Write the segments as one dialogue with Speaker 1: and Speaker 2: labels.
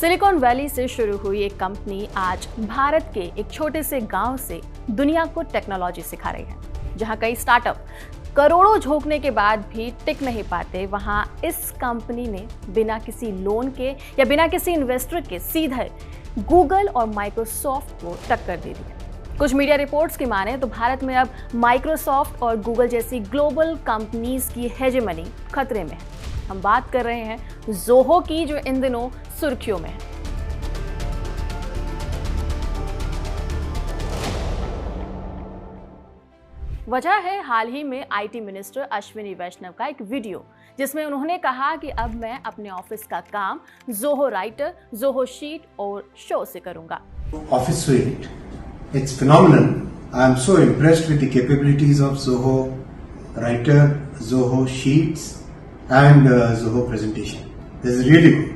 Speaker 1: Silicon valley से शुरू हुई एक कंपनी आज भारत के एक छोटे से गांव से दुनिया को टेक्नोलॉजी सिखा रही है। जहां कई स्टार्टअप करोड़ों झोंकने के बाद भी टिक नहीं पाते, वहां इस कंपनी ने बिना किसी लोन के या बिना किसी इन्वेस्टर के सीधे गूगल और माइक्रोसॉफ्ट को टक्कर दे दी है। कुछ मीडिया रिपोर्ट्स की माने तो भारत में अब माइक्रोसॉफ्ट और गूगल जैसी ग्लोबल कंपनीज की हेजेमनी खतरे में है। हम बात कर रहे हैं ज़ोहो की, जो इन दिनों सुर्खियों में है। वजह है हाल ही में आईटी मिनिस्टर अश्विनी वैष्णव का एक वीडियो, जिसमें उन्होंने कहा कि अब मैं अपने ऑफिस का काम ज़ोहो राइटर, ज़ोहो शीट और शो से करूंगा।
Speaker 2: Office suite, it's phenomenal. I am so impressed with the capabilities of Zoho Writer, Zoho Sheets and Zoho Presentation. This is really good.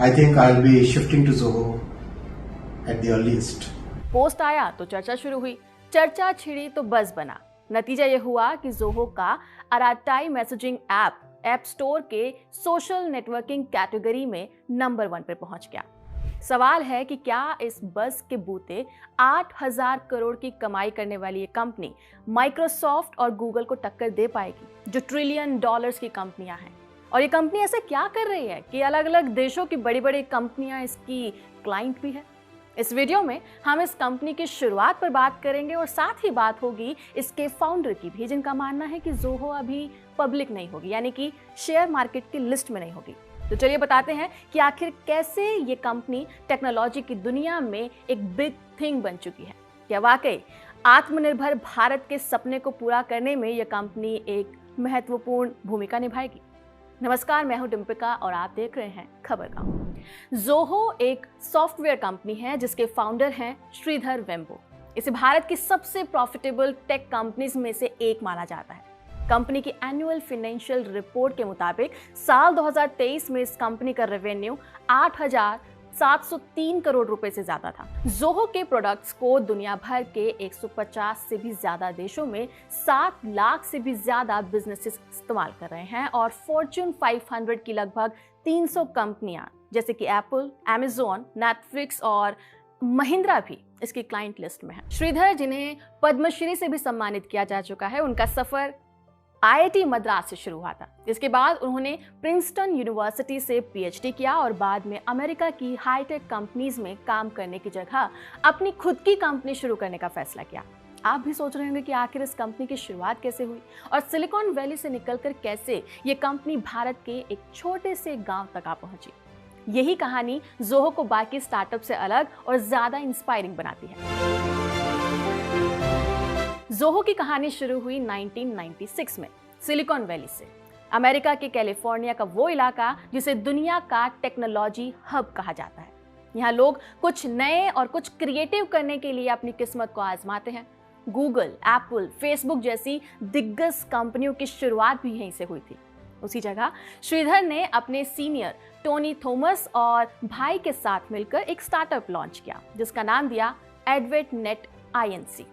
Speaker 2: I think I'll be shifting to Zoho at the earliest.
Speaker 1: Post आया तो चर्चा शुरू हुई, चर्चा छिड़ी तो buzz बना। नतीजा ये हुआ कि ज़ोहो का अराटाई मैसेजिंग ऐप स्टोर के सोशल नेटवर्किंग कैटेगरी में नंबर 1 पे पहुंच गया। सवाल है कि क्या इस बज़ के बूते 8,000 करोड़ की कमाई करने वाली ये कंपनी माइक्रोसॉफ्ट और गूगल को टक्कर दे पाएगी, जो ट्रिलियन डॉलर्स की कंपनियां हैं। और ये कंपनी ऐसा क्या कर रही है कि अलग अलग देशों की बड़ी बड़ी कंपनियां इसकी क्लाइंट भी है। इस वीडियो में हम इस कंपनी की शुरुआत पर बात करेंगे और साथ ही बात होगी इसके फाउंडर की भी, जिनका मानना है कि ज़ोहो अभी पब्लिक नहीं होगी, यानी कि शेयर मार्केट की लिस्ट में नहीं होगी। तो चलिए बताते हैं कि आखिर कैसे ये कंपनी टेक्नोलॉजी की दुनिया में एक बिग थिंग बन चुकी है। क्या वाकई आत्मनिर्भर भारत के सपने को पूरा करने में यह कंपनी एक महत्वपूर्ण भूमिका निभाएगी। नमस्कार, मैं हूं डिम्पिका और आप देख रहे हैं खबर गांव। ज़ोहो एक सॉफ्टवेयर कंपनी है जिसके फाउंडर हैं श्रीधर वेम्बो। इसे भारत की सबसे प्रॉफिटेबल टेक कंपनीज में से एक माना जाता है। कंपनी की एनुअल फाइनेंशियल रिपोर्ट के मुताबिक साल 2023 में इस कंपनी का रेवेन्यू 8,703 करोड़ रुपए से ज्यादा था। ज़ोहो के प्रोडक्ट्स को दुनिया भर के 150 से भी ज्यादा देशों में 7 लाख से भी ज्यादा बिजनेसेस इस्तेमाल कर रहे हैं और फॉर्च्यून 500 की लगभग 300 कंपनियां जैसे कि एप्पल, अमेज़न, नेटफ्लिक्स और महिंद्रा भी इसकी क्लाइंट लिस्ट में है। श्रीधर, जिन्हें पद्मश्री से भी सम्मानित किया जा चुका है, उनका सफर आईआईटी मद्रास से शुरू हुआ था। इसके बाद उन्होंने प्रिंसटन यूनिवर्सिटी से पीएचडी किया और बाद में अमेरिका की हाईटेक कंपनीज में काम करने की जगह अपनी खुद की कंपनी शुरू करने का फैसला किया। आप भी सोच रहे होंगे कि आखिर इस कंपनी की शुरुआत कैसे हुई और सिलिकॉन वैली से निकलकर कैसे ये कंपनी भारत के एक छोटे से गांव तक आ पहुंची। यही कहानी ज़ोहो को बाकी स्टार्टअप से अलग और ज्यादा इंस्पायरिंग बनाती है। ज़ोहो की कहानी शुरू हुई 1996 में सिलिकॉन वैली से। अमेरिका के कैलिफोर्निया का वो इलाका जिसे दुनिया का टेक्नोलॉजी हब कहा जाता है। यहाँ लोग कुछ नए और कुछ क्रिएटिव करने के लिए अपनी किस्मत को आजमाते हैं। गूगल, एप्पल, फेसबुक जैसी दिग्गज कंपनियों की शुरुआत भी यहीं से हुई थी। उसी जगह श्रीधर ने अपने सीनियर टोनी थॉमस और भाई के साथ मिलकर एक स्टार्टअप लॉन्च किया, जिसका नाम दिया एडवेटनेट INC।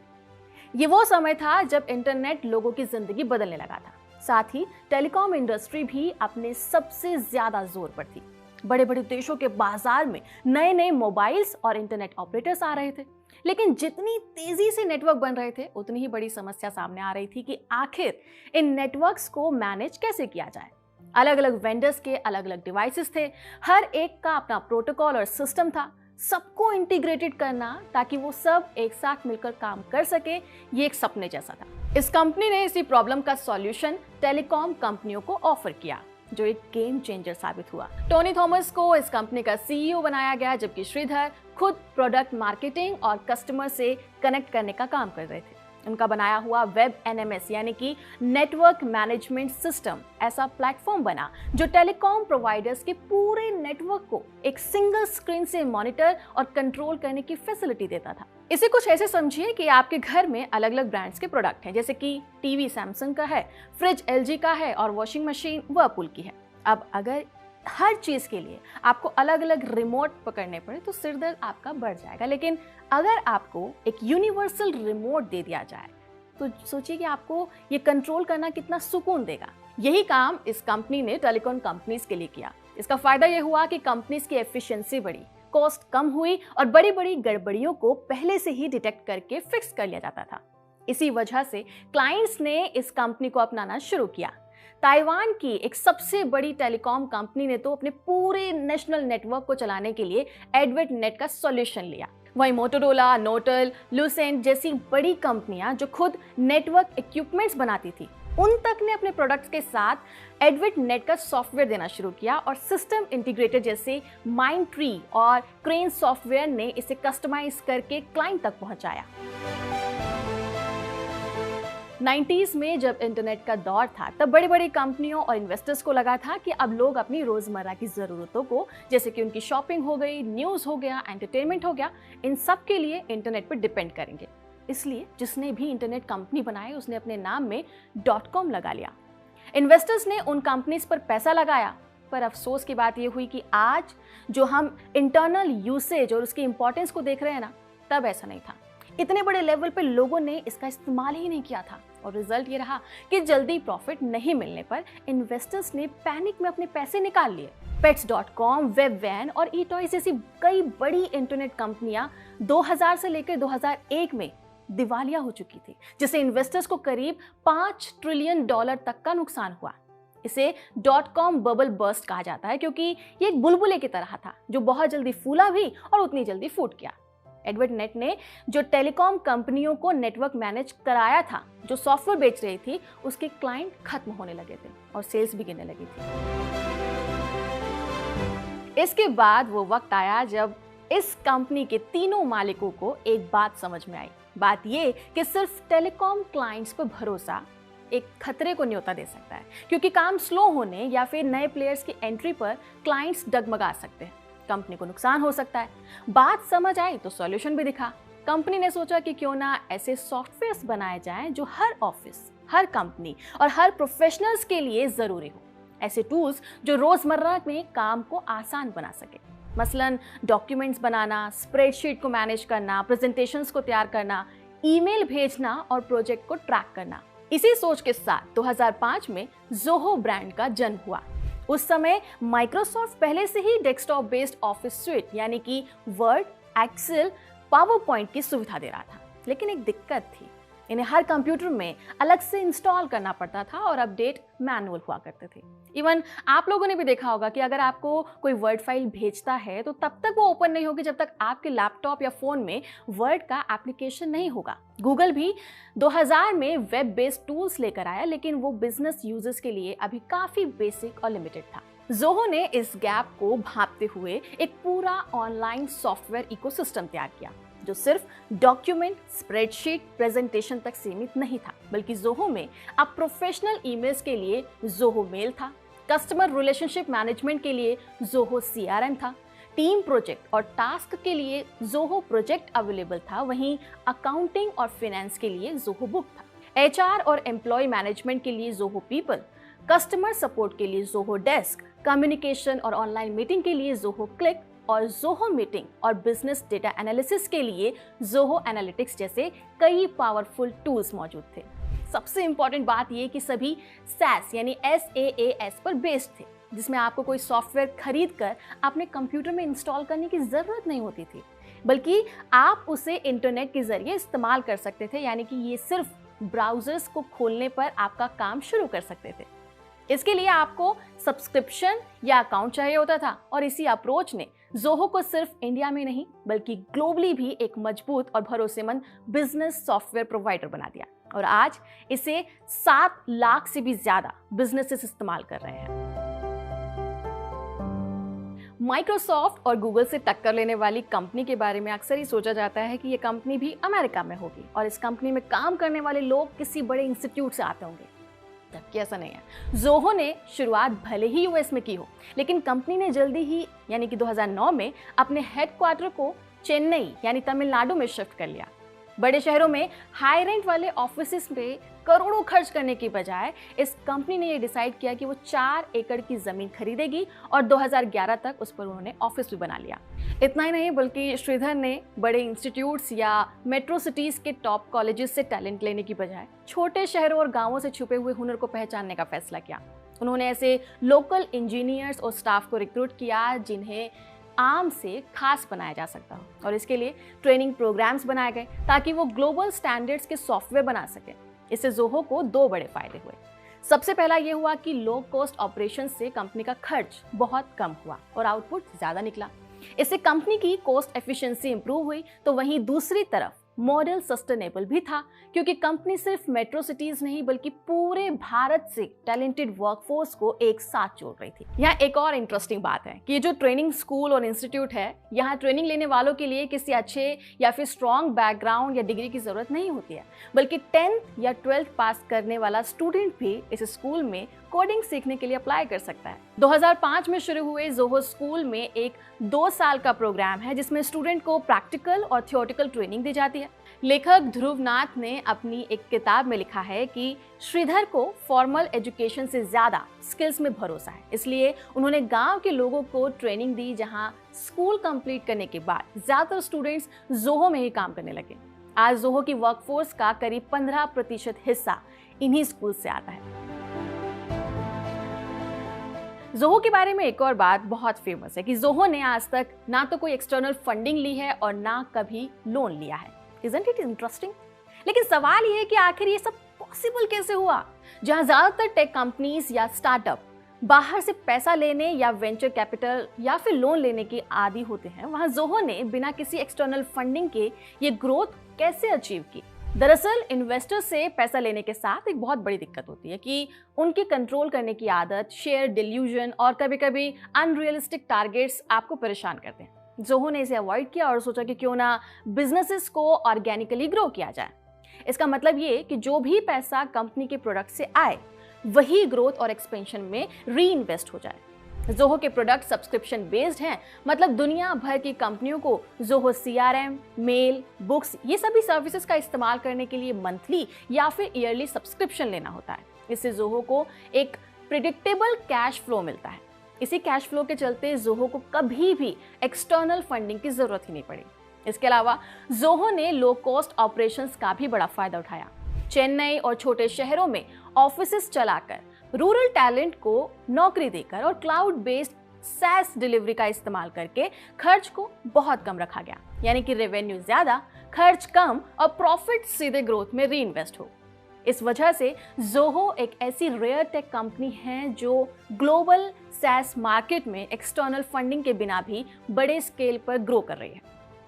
Speaker 1: ये वो समय था जब इंटरनेट लोगों की जिंदगी बदलने लगा था। साथ ही टेलीकॉम इंडस्ट्री भी अपने सबसे ज्यादा जोर पर थी। बड़े बड़े देशों के बाजार में नए नए मोबाइल्स और इंटरनेट ऑपरेटर्स आ रहे थे, लेकिन जितनी तेजी से नेटवर्क बन रहे थे, उतनी ही बड़ी समस्या सामने आ रही थी कि आखिर इन नेटवर्क्स को मैनेज कैसे किया जाए। अलग अलग वेंडर्स के अलग अलग डिवाइसेस थे, हर एक का अपना प्रोटोकॉल और सिस्टम था। सबको इंटीग्रेटेड करना ताकि वो सब एक साथ मिलकर काम कर सके, ये एक सपने जैसा था। इस कंपनी ने इसी प्रॉब्लम का सॉल्यूशन टेलीकॉम कंपनियों को ऑफर किया, जो एक गेम चेंजर साबित हुआ। टोनी थॉमस को इस कंपनी का CEO बनाया गया, जबकि श्रीधर खुद प्रोडक्ट मार्केटिंग और कस्टमर से कनेक्ट करने का काम कर रहे थे। उनका बनाया हुआ वेब NMS यानी कि नेटवर्क मैनेजमेंट सिस्टम ऐसा प्लेटफॉर्म बना जो टेलीकॉम प्रोवाइडर्स के पूरे नेटवर्क को एक सिंगल स्क्रीन से मॉनिटर और कंट्रोल करने की फैसिलिटी देता था। इसे कुछ ऐसे समझिए कि आपके घर में अलग अलग ब्रांड्स के प्रोडक्ट हैं, जैसे कि टीवी सैमसंग का है, फ्रिज LG का है और वॉशिंग मशीन वर्लपूल की है। अब अगर हर चीज के लिए आपको अलग अलग रिमोट पकड़ने पड़े तो सिरदर्द आपका बढ़ जाएगा, लेकिन अगर आपको एक यूनिवर्सल रिमोट दे दिया जाए तो सोचिए कि आपको ये कंट्रोल करना कितना सुकून देगा। यही काम इस कंपनी ने टेलीकॉम कंपनीज के लिए किया। इसका फायदा यह हुआ कि कंपनीज की एफिशिएंसी बढ़ी, कॉस्ट कम हुई और बड़ी बड़ी गड़बड़ियों को पहले से ही डिटेक्ट करके फिक्स कर लिया जाता था। इसी वजह से क्लाइंट्स ने इस कंपनी को अपनाना शुरू किया। ताइवान की एक सबसे बड़ी टेलीकॉम कंपनी ने तो अपने पूरे नेशनल नेटवर्क को चलाने के लिए एडवर्ड नेट का सॉल्यूशन लिया। वहीं मोटोरोला, नोटल, लुसेंट जैसी बड़ी कंपनियां जो खुद नेटवर्क इक्विपमेंट्स बनाती थी, उन तक ने अपने प्रोडक्ट्स के साथ एडवर्ड नेट का सॉफ्टवेयर देना शुरू किया और सिस्टम इंटीग्रेटर जैसे माइंडट्री और क्रेन सॉफ्टवेयर ने इसे कस्टमाइज करके क्लाइंट तक पहुंचाया। 90s में जब इंटरनेट का दौर था, तब बड़ी बड़ी कंपनियों और इन्वेस्टर्स को लगा था कि अब लोग अपनी रोजमर्रा की जरूरतों को, जैसे कि उनकी शॉपिंग हो गई, न्यूज हो गया, एंटरटेनमेंट हो गया, इन सब के लिए इंटरनेट पर डिपेंड करेंगे। इसलिए जिसने भी इंटरनेट कंपनी बनाई उसने अपने नाम में .com लगा लिया। इन्वेस्टर्स ने उन कंपनीज पर पैसा लगाया, पर अफसोस की बात यह हुई कि आज जो हम इंटरनल यूसेज और उसकी इंपॉर्टेंस को देख रहे हैं ना, तब ऐसा नहीं था। इतने बड़े लेवल पे लोगों ने इसका इस्तेमाल ही नहीं किया था और रिजल्ट ये रहा कि जल्दी प्रॉफिट नहीं मिलने पर इन्वेस्टर्स ने पैनिक में अपने पैसे निकाल लिए। Pets.com, वेबवैन और ई-टॉयज जैसी कई बड़ी इंटरनेट कंपनियां 2000 से लेकर 2001 में दिवालिया हो चुकी थी, जिससे इन्वेस्टर्स को करीब $5 ट्रिलियन तक का नुकसान हुआ। इसे .com बबल बर्स्ट कहा जाता है क्योंकि ये एक बुलबुले की तरह था जो बहुत जल्दी फूला भी और उतनी जल्दी फूट गया। एडवर्ड नेट ने जो टेलीकॉम कंपनियों को नेटवर्क मैनेज कराया था, जो सॉफ्टवेयर बेच रही थी, उसके क्लाइंट खत्म होने लगे थे और सेल्स भी गिरने लगी थी। इसके बाद वो वक्त आया जब इस कंपनी के तीनों मालिकों को एक बात समझ में आई। बात ये कि सिर्फ टेलीकॉम क्लाइंट्स पर भरोसा एक खतरे को न्योता दे सकता है, क्योंकि काम स्लो होने या फिर नए प्लेयर्स की एंट्री पर क्लाइंट्स डगमगा सकते हैं, कंपनी को नुकसान हो सकता है। बात समझ आई तो सॉल्यूशन भी दिखा। कंपनी ने सोचा कि क्यों ना ऐसे सॉफ्टवेयर्स बनाए जाएं जो हर ऑफिस, हर कंपनी और हर प्रोफेशनल्स के लिए जरूरी हो। ऐसे टूल्स जो रोजमर्रा में काम को आसान बना सके, मसलन डॉक्यूमेंट्स बनाना, स्प्रेडशीट को मैनेज करना, प्रेजेंटेशंस को तैयार करना, ईमेल भेजना और प्रोजेक्ट को ट्रैक करना। इसी सोच के साथ 2005 में जोहो ब्रांड का जन्म हुआ। उस समय माइक्रोसॉफ्ट पहले से ही डेस्कटॉप बेस्ड ऑफिस स्यूट यानी कि वर्ड, एक्सेल, पावर पॉइंट की सुविधा दे रहा था, लेकिन एक दिक्कत थी, इन्हें हर कंप्यूटर में अलग से इंस्टॉल करना पड़ता था और अपडेट मैनुअल हुआ करते थे। इवन आप लोगों ने भी देखा होगा कि अगर आपको कोई वर्ड फाइल भेजता है तो तब तक वो ओपन नहीं होगी जब तक आपके लैपटॉप या फोन में वर्ड का एप्लीकेशन नहीं होगा। गूगल भी 2000 में वेब बेस्ड टूल्स लेकर आया, लेकिन वो बिजनेस यूजर्स के लिए अभी काफी बेसिक और लिमिटेड था। जोहो ने इस गैप को भांपते हुए एक पूरा ऑनलाइन सॉफ्टवेयर इकोसिस्टम तैयार किया, जो सिर्फ डॉक्यूमेंट, स्प्रेडशीट, प्रेजेंटेशन तक सीमित नहीं था, बल्कि जोहो में अब प्रोफेशनल ईमेल्स के लिए जोहो मेल था, कस्टमर रिलेशनशिप मैनेजमेंट के लिए जोहो CRM था, टीम प्रोजेक्ट और टास्क के लिए जोहो प्रोजेक्ट अवेलेबल था, वहीं अकाउंटिंग और फाइनेंस के लिए जोहो बुक था, HR और एम्प्लॉय मैनेजमेंट के लिए जोहो पीपल, कस्टमर सपोर्ट के लिए जोहो डेस्क, कम्युनिकेशन और ऑनलाइन मीटिंग के लिए जोहो क्लिक और जोहो मीटिंग और बिजनेस डेटा एनालिसिस के लिए जोहो एनालिटिक्स जैसे कई पावरफुल टूल्स मौजूद थे। सबसे इंपॉर्टेंट बात यह कि सभी SaaS यानी SaaS पर बेस्ड थे, जिसमें आपको कोई सॉफ्टवेयर खरीद कर अपने कंप्यूटर में इंस्टॉल करने की जरूरत नहीं होती थी, बल्कि आप उसे इंटरनेट के जरिए इस्तेमाल कर सकते थे, यानी कि ये सिर्फ ब्राउजर्स को खोलने पर आपका काम शुरू कर सकते थे। इसके लिए आपको सब्सक्रिप्शन या अकाउंट चाहिए होता था और इसी अप्रोच ने जोहो को सिर्फ इंडिया में नहीं बल्कि ग्लोबली भी एक मजबूत और भरोसेमंद बिजनेस सॉफ्टवेयर प्रोवाइडर बना दिया और आज इसे 7 लाख से भी ज्यादा बिजनेसेस इस्तेमाल कर रहे हैं। माइक्रोसॉफ्ट और गूगल से टक्कर लेने वाली कंपनी के बारे में अक्सर ही सोचा जाता है कि यह कंपनी भी अमेरिका में होगी और इस कंपनी में काम करने वाले लोग किसी बड़े इंस्टीट्यूट से आते होंगे, जबकि ऐसा नहीं है। जोहो ने शुरुआत भले ही यूएस में की हो, लेकिन कंपनी ने जल्दी ही यानी कि 2009 में अपने हेडक्वार्टर को चेन्नई यानी तमिलनाडु में शिफ्ट कर लिया। बड़े शहरों में हाई रेंट वाले ऑफिसेस पे करोड़ों खर्च करने की बजाय इस कंपनी ने ये डिसाइड किया कि वो 4 एकड़ की जमीन खरीदेगी और 2011 तक उस पर उन्होंने ऑफिस भी बना लिया। इतना ही नहीं बल्कि श्रीधर ने बड़े इंस्टीट्यूट्स या मेट्रो सिटीज के टॉप कॉलेजेस से टैलेंट लेने की बजाय छोटे शहरों और गांवों से छुपे हुए हुनर को पहचानने का फैसला किया। उन्होंने ऐसे लोकल इंजीनियर्स और स्टाफ को रिक्रूट किया जिन्हें आर्म से खास बनाया जा सकता हो, और इसके लिए ट्रेनिंग प्रोग्राम्स बनाए गए ताकि वो ग्लोबल स्टैंडर्ड्स के सॉफ्टवेयर बना सकें। इससे जोहो को दो बड़े फायदे हुए। सबसे पहला ये हुआ कि लो कॉस्ट ऑपरेशन से कंपनी का खर्च बहुत कम हुआ और आउटपुट ज़्यादा निकला। इससे कंपनी की कॉस्ट एफिशिएंसी इंप्रूव हुई। तो वहीं दूसरी तरफ मॉडल सस्टेनेबल भी था, क्योंकि कंपनी सिर्फ मेट्रो सिटीज नहीं बल्कि पूरे भारत से टैलेंटेड वर्कफोर्स को एक साथ जोड़ रही थी। यहाँ एक और इंटरेस्टिंग बात है कि ये जो ट्रेनिंग स्कूल और इंस्टीट्यूट है, यहाँ ट्रेनिंग लेने वालों के लिए किसी अच्छे या फिर स्ट्रॉन्ग बैकग्राउंड या डिग्री की जरूरत नहीं होती है, बल्कि 10th या 12th पास करने वाला स्टूडेंट भी इस स्कूल में कोडिंग सीखने के लिए अप्लाई कर सकता है। 2005 में शुरू हुए जोहो स्कूल में एक 2 साल का प्रोग्राम है जिसमें स्टूडेंट को प्रैक्टिकल और थियोरेटिकल ट्रेनिंग दी जाती है। लेखक ध्रुव नाथ ने अपनी एक किताब में लिखा है कि श्रीधर को फॉर्मल एजुकेशन से ज्यादा स्किल्स में भरोसा है, इसलिए उन्होंने गांव के लोगों को ट्रेनिंग दी, जहां स्कूल कंप्लीट करने के बाद ज्यादातर स्टूडेंट्स जोहो में ही काम करने लगे। आज जोहो की वर्कफोर्स का करीब 15% हिस्सा इन्हीं स्कूल से आता है। जोहो के बारे में एक और बात बहुत फेमस है कि जोहो ने आज तक ना तो कोई एक्सटर्नल फंडिंग ली है और ना कभी लोन लिया है। Isn't it interesting? लेकिन सवाल ये है कि आखिर ये सब पॉसिबल कैसे हुआ? जहां ज्यादातर टेक कंपनीज या स्टार्टअप बाहर से पैसा लेने या वेंचर कैपिटल या फिर लोन लेने की आदी होते हैं, वहां जोहो ने बिना किसी एक्सटर्नल फंडिंग के ये ग्रोथ कैसे अचीव की? दरअसल इन्वेस्टर से पैसा लेने के साथ एक बहुत बड़ी दिक्कत होती है कि उनकी कंट्रोल करने की आदत, शेयर डिल्यूजन और कभी-कभी अनरियलिस्टिक टारगेट्स आपको परेशान करते हैं। जोहो ने इसे अवॉइड किया और सोचा कि क्यों ना बिजनेसेस को ऑर्गेनिकली ग्रो किया जाए। इसका मतलब ये कि जो भी पैसा कंपनी के प्रोडक्ट से आए वही ग्रोथ और एक्सपेंशन में री इन्वेस्ट हो जाए। जोहो के प्रोडक्ट सब्सक्रिप्शन बेस्ड हैं, मतलब दुनिया भर की कंपनियों को जोहो CRM, मेल, बुक्स ये सभी सर्विसेज का इस्तेमाल करने के लिए मंथली या फिर ईयरली सब्सक्रिप्शन लेना होता है। इससे जोहो को एक प्रिडिक्टेबल कैश फ्लो मिलता है। इसी कैश फ्लो के चलते जोहो को कभी भी एक्सटर्नल फंडिंग की जरूरत ही नहीं पड़ी। इसके अलावा जोहो ने लो कॉस्ट ऑपरेशंस का भी बड़ा फायदा उठाया। चेन्नई और छोटे शहरों में ऑफिसेस चलाकर, रूरल टैलेंट को नौकरी देकर और क्लाउड बेस्ड SaaS डिलीवरी का इस्तेमाल करके खर्च को बहुत कम रखा गया। यानी कि रेवेन्यू ज्यादा, खर्च कम और प्रॉफिट सीधे ग्रोथ में री इन्वेस्ट हो। इस वजह से जोहो एक ऐसी रेयर टेक कंपनी है जो ग्लोबल SaaS मार्केट में एक्सटर्नल फंडिंग के बिना भी बड़े स्केल पर ग्रो कर रही है।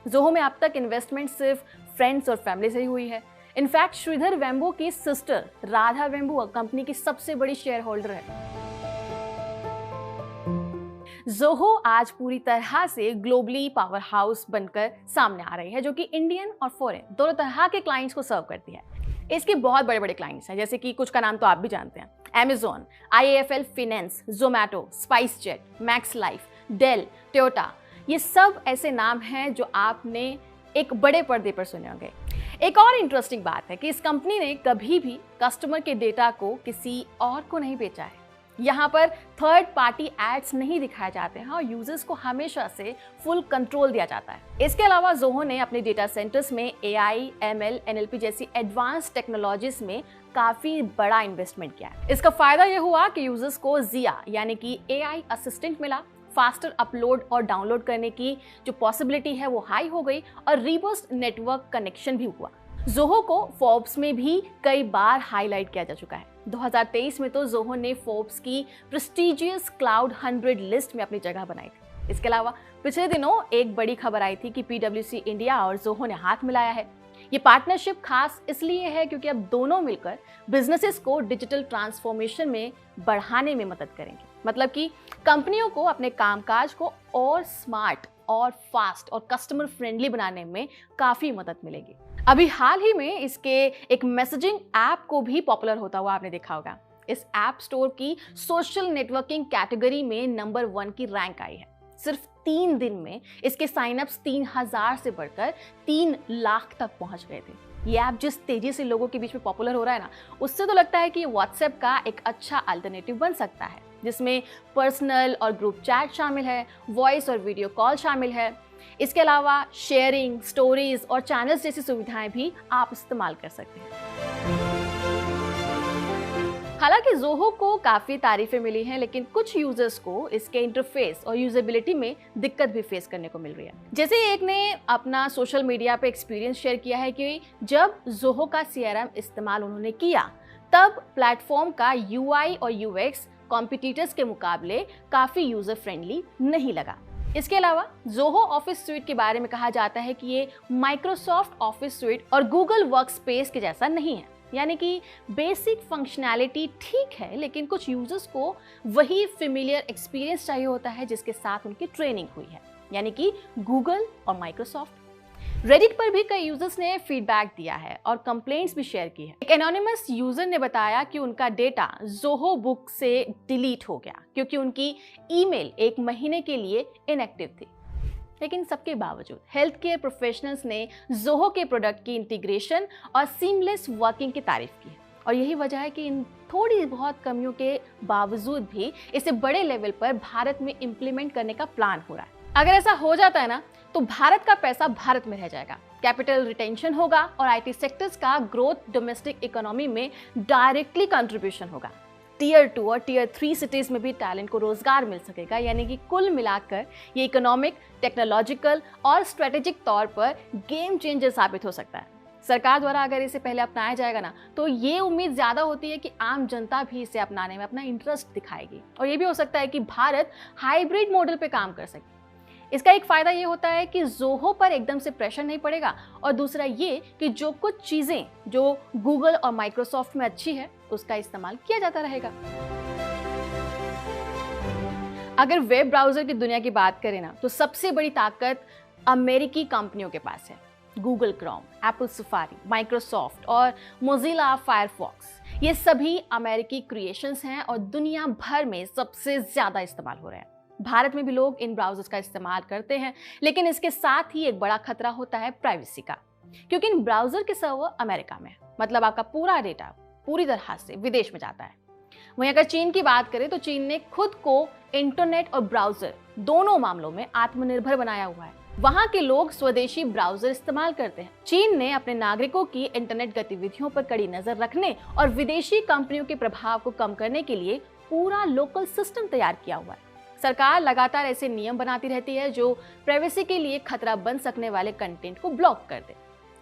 Speaker 1: जोहो में अब तक इन्वेस्टमेंट सिर्फ फ्रेंड्स और फैमिली से ही हुई है। इनफैक्ट श्रीधर वेम्बो की सिस्टर राधा वेम्बो कंपनी की सबसे बड़ी शेयर होल्डर है। जोहो आज पूरी तरह से ग्लोबली पावर हाउस बनकर सामने आ रही है, जो कि इंडियन और फॉरेन दोनों तरह के क्लाइंट्स को सर्व करती है। इसके बहुत बड़े बड़े क्लाइंट्स हैं, जैसे कि कुछ का नाम तो आप भी जानते हैं, Amazon, IAFL Finance, Zomato, SpiceJet, Max Life, Dell, Toyota। ये सब ऐसे नाम हैं जो आपने एक बड़े पर्दे पर सुने होंगे। एक और इंटरेस्टिंग बात है कि इस कंपनी ने कभी भी कस्टमर के डेटा को किसी और को नहीं बेचा है। यहाँ पर थर्ड पार्टी एड्स नहीं दिखाए जाते हैं और यूजर्स को हमेशा से फुल कंट्रोल दिया जाता है। इसके अलावा जोहो ने अपने डेटा सेंटर्स में AI, ML, NLP जैसी एडवांस टेक्नोलॉजीज में काफी बड़ा इन्वेस्टमेंट किया है। इसका फायदा यह हुआ कि यूजर्स को जिया यानी कि AI असिस्टेंट मिला, फास्टर अपलोड और डाउनलोड करने की जो पॉसिबिलिटी है वो हाई हो गई और रिबस्ट नेटवर्क कनेक्शन भी हुआ। जोहो को फोर्ब्स में भी कई बार हाईलाइट किया जा चुका है। 2023 में तो जोहो ने फोर्ब्स की प्रेस्टीजियस क्लाउड 100 लिस्ट में अपनी जगह बनाई थी। इसके अलावा पिछले दिनों एक बड़ी खबर आई थी कि PwC इंडिया और जोहो ने हाथ मिलाया है। ये पार्टनरशिप खास इसलिए है क्योंकि अब दोनों मिलकर बिजनेसेस को डिजिटल ट्रांसफॉर्मेशन में बढ़ाने में मदद करेंगे। मतलब कि कंपनियों को अपने कामकाज को और स्मार्ट और फास्ट और कस्टमर फ्रेंडली बनाने में काफी मदद मिलेगी। अभी हाल ही में इसके एक मैसेजिंग ऐप को भी पॉपुलर होता हुआ आपने देखा होगा। इस ऐप स्टोर की सोशल नेटवर्किंग कैटेगरी में नंबर 1 की रैंक आई है। सिर्फ 3 दिन में इसके साइनअप्स 3000 से बढ़कर 3 लाख तक पहुंच गए थे। ये ऐप जिस तेजी से लोगों के बीच में पॉपुलर हो रहा है ना, उससे तो लगता है कि व्हाट्सएप का एक अच्छा अल्टरनेटिव बन सकता है, जिसमें पर्सनल और ग्रुप चैट शामिल है, वॉइस और वीडियो कॉल शामिल है। इसके अलावा शेयरिंग, स्टोरीज और चैनल्स जैसी सुविधाएं भी आप इस्तेमाल कर सकते हैं। हालांकि ज़ोहो को काफ़ी तारीफें मिली हैं, लेकिन कुछ यूजर्स को इसके इंटरफेस और यूजेबिलिटी में दिक्कत भी फेस करने को मिल रही है। जैसे एक ने अपना सोशल मीडिया पे एक्सपीरियंस शेयर किया है कि जब ज़ोहो का CRM इस्तेमाल उन्होंने किया तब प्लेटफॉर्म का UI और UX कॉम्पिटिटर्स के मुकाबले काफ़ी यूज़र फ्रेंडली नहीं लगा। इसके अलावा ज़ोहो ऑफिस स्यूट के बारे में कहा जाता है कि ये माइक्रोसॉफ्ट ऑफिस स्यूट और गूगल वर्कस्पेस के जैसा नहीं है, यानी कि बेसिक फंक्शनैलिटी ठीक है, लेकिन कुछ यूजर्स को वही फेमिलियर एक्सपीरियंस चाहिए होता है जिसके साथ उनकी ट्रेनिंग हुई है, यानी कि गूगल और माइक्रोसॉफ्ट। रेडिट पर भी कई यूजर्स ने फीडबैक दिया है और कंप्लेंट्स भी शेयर की है। एक एनोनिमस यूजर ने बताया कि उनका डेटा ज़ोहो बुक से डिलीट हो गया क्योंकि उनकी ईमेल 1 महीने के लिए इनएक्टिव थी। लेकिन सबके बावजूद हेल्थ केयर प्रोफेशनल्स ने ज़ोहो के प्रोडक्ट की इंटीग्रेशन और सीमलेस वर्किंग की तारीफ की है, और यही वजह है कि इन थोड़ी बहुत कमियों के बावजूद भी इसे बड़े लेवल पर भारत में इम्प्लीमेंट करने का प्लान हो रहा है। अगर ऐसा हो जाता है ना, तो भारत का पैसा भारत में रह जाएगा, कैपिटल रिटेंशन होगा और IT सेक्टर्स का ग्रोथ डोमेस्टिक इकोनॉमी में डायरेक्टली कंट्रीब्यूशन होगा। Tier 2 और Tier 3 सिटीज में भी टैलेंट को रोजगार मिल सकेगा, यानी कि कुल मिलाकर ये इकोनॉमिक, टेक्नोलॉजिकल और स्ट्रेटेजिक तौर पर गेम चेंजर साबित हो सकता है। सरकार द्वारा अगर इसे पहले अपनाया जाएगा ना, तो ये उम्मीद ज्यादा होती है कि आम जनता भी इसे अपनाने में अपना इंटरेस्ट दिखाएगी, और ये भी हो सकता है कि भारत हाइब्रिड मॉडल पे काम कर सके। इसका एक फायदा ये होता है कि ज़ोहो पर एकदम से प्रेशर नहीं पड़ेगा, और दूसरा ये कि जो कुछ चीजें जो गूगल और माइक्रोसॉफ्ट में अच्छी है उसका इस्तेमाल किया जाता रहेगा। अगर वेब ब्राउजर की दुनिया की बात करें ना, तो सबसे बड़ी ताकत अमेरिकी कंपनियों के पास है। Google Chrome, Apple safari, Microsoft और मोजिला फायरफॉक्स, ये सभी अमेरिकी क्रिएशंस हैं और दुनिया भर में सबसे ज्यादा इस्तेमाल हो रहे हैं। भारत में भी लोग इन ब्राउजर्स का इस्तेमाल करते हैं, लेकिन इसके साथ ही एक बड़ा खतरा होता है प्राइवेसी का, क्योंकि इन ब्राउजर के सर्वर अमेरिका में है, मतलब आपका पूरा डेटा पूरी तरह से विदेश में जाता है। वहीं अगर चीन की बात करें तो चीन ने खुद को इंटरनेट और ब्राउजर दोनों मामलों में आत्मनिर्भर बनाया हुआ है। वहां के लोग स्वदेशी ब्राउजर इस्तेमाल करते हैं। चीन ने अपने नागरिकों की इंटरनेट गतिविधियों पर कड़ी नजर रखने और विदेशी कंपनियों के प्रभाव को कम करने के लिए पूरा लोकल सिस्टम तैयार किया हुआ है। सरकार लगातार ऐसे नियम बनाती रहती है जो प्राइवेसी के लिए खतरा बन सकने वाले कंटेंट को ब्लॉक कर दे।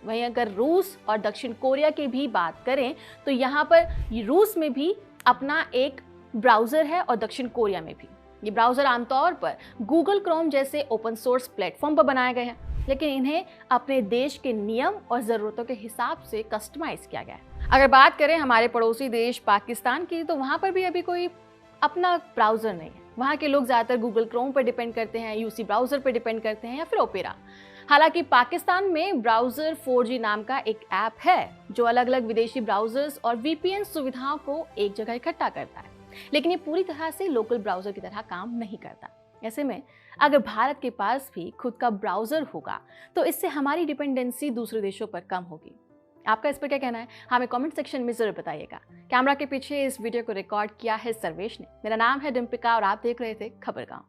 Speaker 1: वहीं अगर रूस और दक्षिण कोरिया की भी बात करें तो यहाँ पर रूस में भी अपना एक ब्राउजर है और दक्षिण कोरिया में भी। ये ब्राउजर आमतौर पर गूगल क्रोम जैसे ओपन सोर्स प्लेटफॉर्म पर बनाए गए हैं, लेकिन इन्हें अपने देश के नियम और ज़रूरतों के हिसाब से कस्टमाइज किया गया है। अगर बात करें हमारे पड़ोसी देश पाकिस्तान की, तो वहाँ पर भी अभी कोई अपना ब्राउजर नहीं है। वहाँ के लोग ज़्यादातर गूगल क्रोम पर डिपेंड करते हैं, UC ब्राउजर पर डिपेंड करते हैं या फिर ओपेरा। हालांकि पाकिस्तान में ब्राउजर 4G नाम का एक ऐप है जो अलग अलग विदेशी ब्राउजर्स और VPN सुविधाओं को एक जगह इकट्ठा करता है, लेकिन ये पूरी तरह से लोकल ब्राउजर की तरह काम नहीं करता। ऐसे में अगर भारत के पास भी खुद का ब्राउजर होगा तो इससे हमारी डिपेंडेंसी दूसरे देशों पर कम होगी। आपका इस पर क्या कहना है, हमें कमेंट सेक्शन में जरूर बताइएगा। कैमरा के पीछे इस वीडियो को रिकॉर्ड किया है सर्वेश ने। मेरा नाम है डिम्पिका और आप देख रहे थे खबरगांव।